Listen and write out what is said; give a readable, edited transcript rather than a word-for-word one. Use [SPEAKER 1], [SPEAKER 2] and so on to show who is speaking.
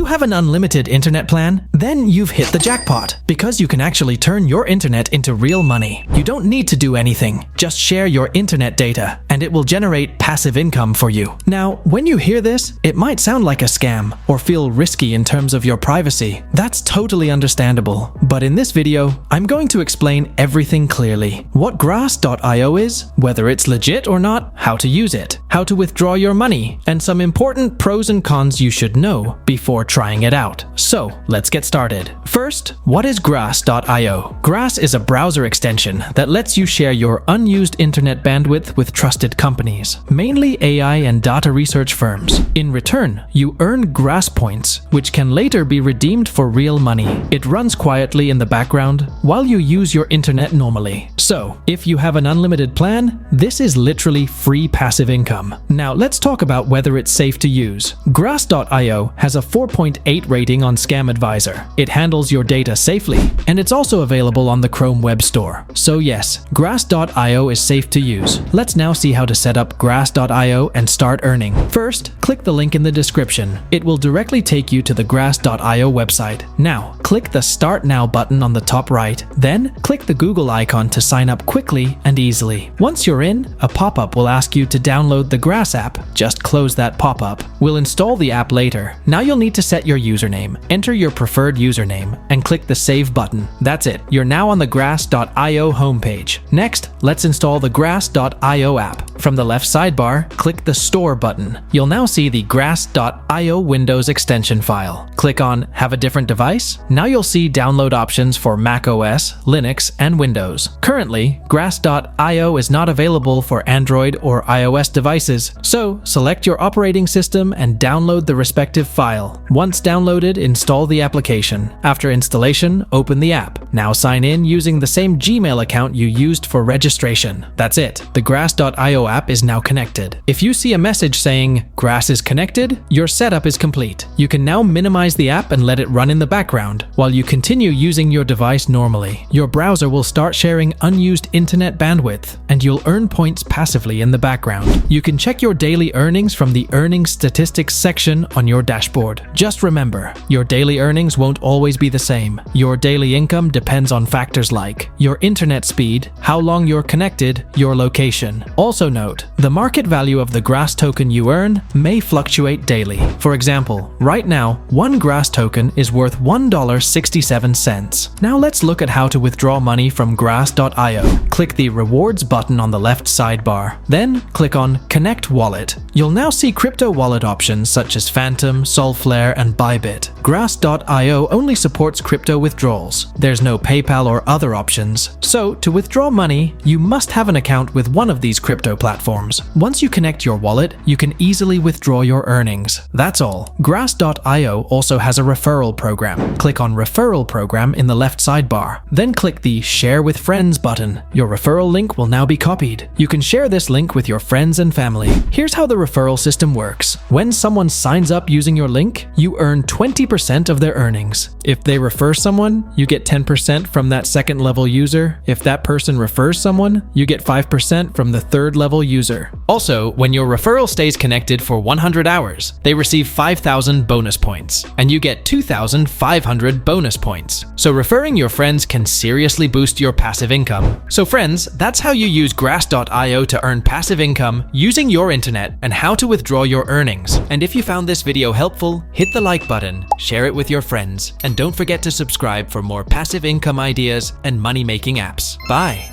[SPEAKER 1] you have an unlimited internet plan? Then you've hit the jackpot, because you can actually turn your internet into real money. You don't need to do anything. Just share your internet data, and it will generate passive income for you. Now, when you hear this, it might sound like a scam or feel risky in terms of your privacy. That's totally understandable. But in this video, I'm going to explain everything clearly. What Grass.io is, whether it's legit or not, how to use it, how to withdraw your money, and some important pros and cons you should know before trying it out. So, let's get started. First, what is Grass.io? Grass is a browser extension that lets you share your unused internet bandwidth with trusted companies, mainly AI and data research firms. In return, you earn Grass points, which can later be redeemed for real money. It runs quietly in the background while you use your internet normally. So, if you have an unlimited plan, this is literally free passive income. Now, let's talk about whether it's safe to use. Grass.io has a 4.8 rating on Scam Advisor. It handles your data safely, and it's also available on the Chrome Web Store. So yes, Grass.io is safe to use. Let's now see how to set up Grass.io and start earning. First, click the link in the description. It will directly take you to the Grass.io website. Now, click the Start Now button on the top right. Then, click the Google icon to sign up quickly and easily. Once you're in, a pop-up will ask you to download the Grass app. Just close that pop-up. We'll install the app later. Now you'll need to set your username. Enter your preferred username and click the Save button. That's it. You're now on the Grass.io homepage. Next, let's install the Grass.io app. From the left sidebar, click the Store button. You'll now see the Grass.io Windows extension file. Click on Have a different device? Now you'll see download options for Mac OS, Linux, and Windows. Currently, Grass.io is not available for Android or iOS devices, so select your operating system and download the respective file. Once downloaded, install the application. After installation, open the app. Now sign in using the same Gmail account you used for registration. That's it. The Grass.io app is now connected. If you see a message saying Grass is connected, your setup is complete. You can now minimize the app and let it run in the background while you continue using your device normally. Your browser will start sharing unused internet bandwidth, and you'll earn points passively in the background. You can check your daily earnings from the Earnings Statistics section on your dashboard. Just remember, your daily earnings won't always be the same. Your daily income depends on factors like your internet speed, how long you're connected, your location. Also note, the market value of the Grass token you earn may fluctuate daily. For example, right now, one Grass token is worth $1.67. Now let's look at how to withdraw money from Grass.io. Click the Rewards button on the left sidebar. Then click on Connect Wallet. You'll now see crypto wallet options such as Phantom, Solflare, and Bybit. Grass.io only supports crypto withdrawals. There's no PayPal or other options. So, to withdraw money, you must have an account with one of these crypto platforms. Once you connect your wallet, you can easily withdraw your earnings. That's all. Grass.io also has a referral program. Click on Referral Program in the left sidebar. Then click the Share with Friends button. Your referral link will now be copied. You can share this link with your friends and family. Here's how the referral system works. When someone signs up using your link, you earn 20% of their earnings. If they refer someone, you get 10% from that second level user. If that person refers someone, you get 5% from the third level user. Also, when your referral stays connected for 100 hours, they receive 5,000 bonus points, and you get 2,500 bonus points. So referring your friends can seriously boost your passive income. So friends, that's how you use Grass.io to earn passive income using your internet and how to withdraw your earnings. And if you found this video helpful, hit the like button, share it with your friends, and don't forget to subscribe for more passive income ideas and money-making apps. Bye!